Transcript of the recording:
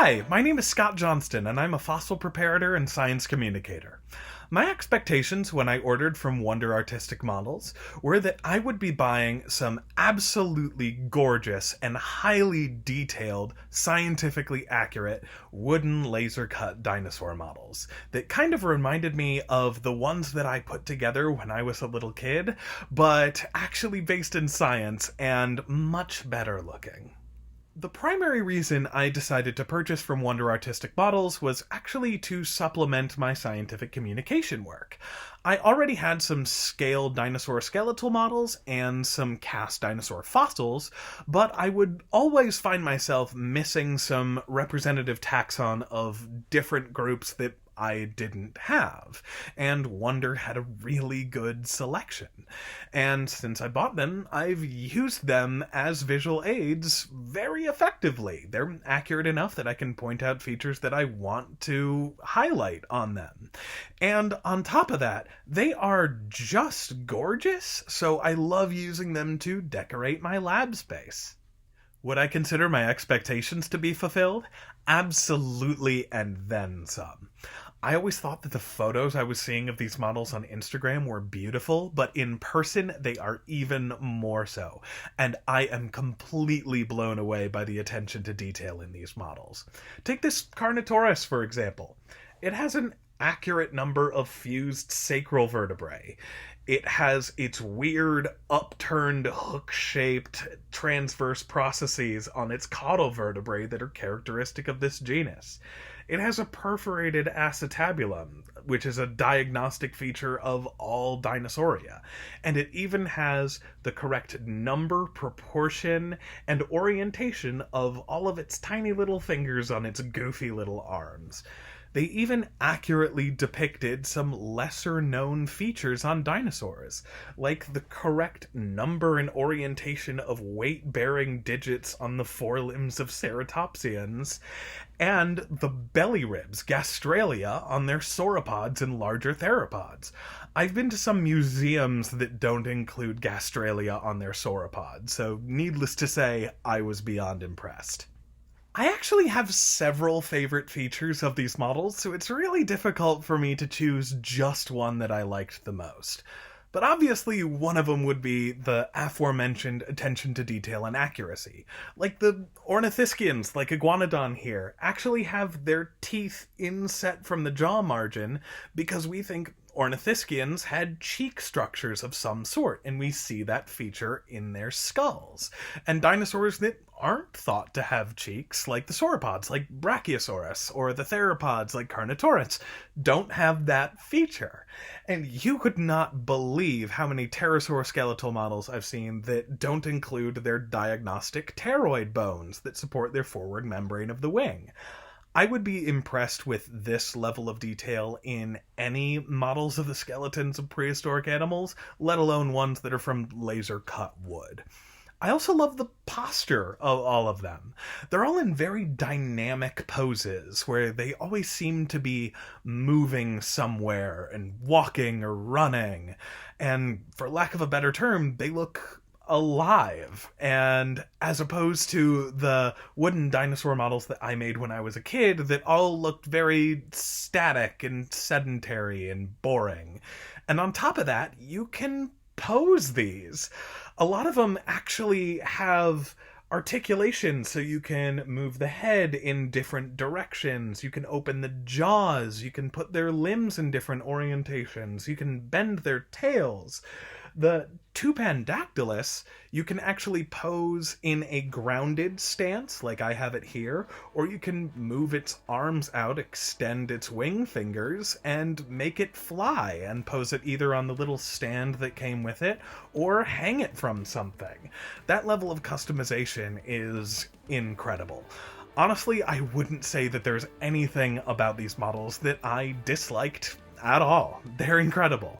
Hi, my name is Scott Johnston, and I'm a fossil preparator and science communicator. My expectations when I ordered from Wonder Artistic Models were that I would be buying some absolutely gorgeous and highly detailed, scientifically accurate, wooden laser-cut dinosaur models that kind of reminded me of the ones that I put together when I was a little kid, but actually based in science and much better looking. The primary reason I decided to purchase from Wonder Artistic Models was actually to supplement my scientific communication work. I already had some scaled dinosaur skeletal models and some cast dinosaur fossils, but I would always find myself missing some representative taxon of different groups that I didn't have, and Wonder had a really good selection. And since I bought them, I've used them as visual aids very effectively. They're accurate enough that I can point out features that I want to highlight on them. And on top of that, they are just gorgeous, so I love using them to decorate my lab space. Would I consider my expectations to be fulfilled? Absolutely, and then some. I always thought that the photos I was seeing of these models on Instagram were beautiful, but in person they are even more so. And I am completely blown away by the attention to detail in these models. Take this Carnotaurus, for example. It has an accurate number of fused sacral vertebrae. It has its weird, upturned, hook-shaped transverse processes on its caudal vertebrae that are characteristic of this genus. It has a perforated acetabulum, which is a diagnostic feature of all Dinosauria, and it even has the correct number, proportion, and orientation of all of its tiny little fingers on its goofy little arms. They even accurately depicted some lesser-known features on dinosaurs, like the correct number and orientation of weight-bearing digits on the forelimbs of ceratopsians, and the belly ribs, gastralia, on their sauropods and larger theropods. I've been to some museums that don't include gastralia on their sauropods, so needless to say, I was beyond impressed. I actually have several favorite features of these models, so it's really difficult for me to choose just one that I liked the most. But obviously one of them would be the aforementioned attention to detail and accuracy. Like the ornithischians, like Iguanodon here, actually have their teeth inset from the jaw margin because we think ornithischians had cheek structures of some sort, and we see that feature in their skulls. And dinosaurs that aren't thought to have cheeks, like the sauropods, like Brachiosaurus, or the theropods, like Carnotaurus, don't have that feature. And you could not believe how many pterosaur skeletal models I've seen that don't include their diagnostic pteroid bones that support their forward membrane of the wing. I would be impressed with this level of detail in any models of the skeletons of prehistoric animals, let alone ones that are from laser-cut wood. I also love the posture of all of them. They're all in very dynamic poses, where they always seem to be moving somewhere and walking or running. And for lack of a better term, they look alive, and as opposed to the wooden dinosaur models that I made when I was a kid that all looked very static and sedentary and boring. And on top of that, you can pose these. A lot of them actually have articulation, so you can move the head in different directions, you can open the jaws, you can put their limbs in different orientations, you can bend their tails. The Tupandactylus, you can actually pose in a grounded stance, like I have it here, or you can move its arms out, extend its wing fingers, and make it fly, and pose it either on the little stand that came with it, or hang it from something. That level of customization is incredible. Honestly, I wouldn't say that there's anything about these models that I disliked at all. They're incredible.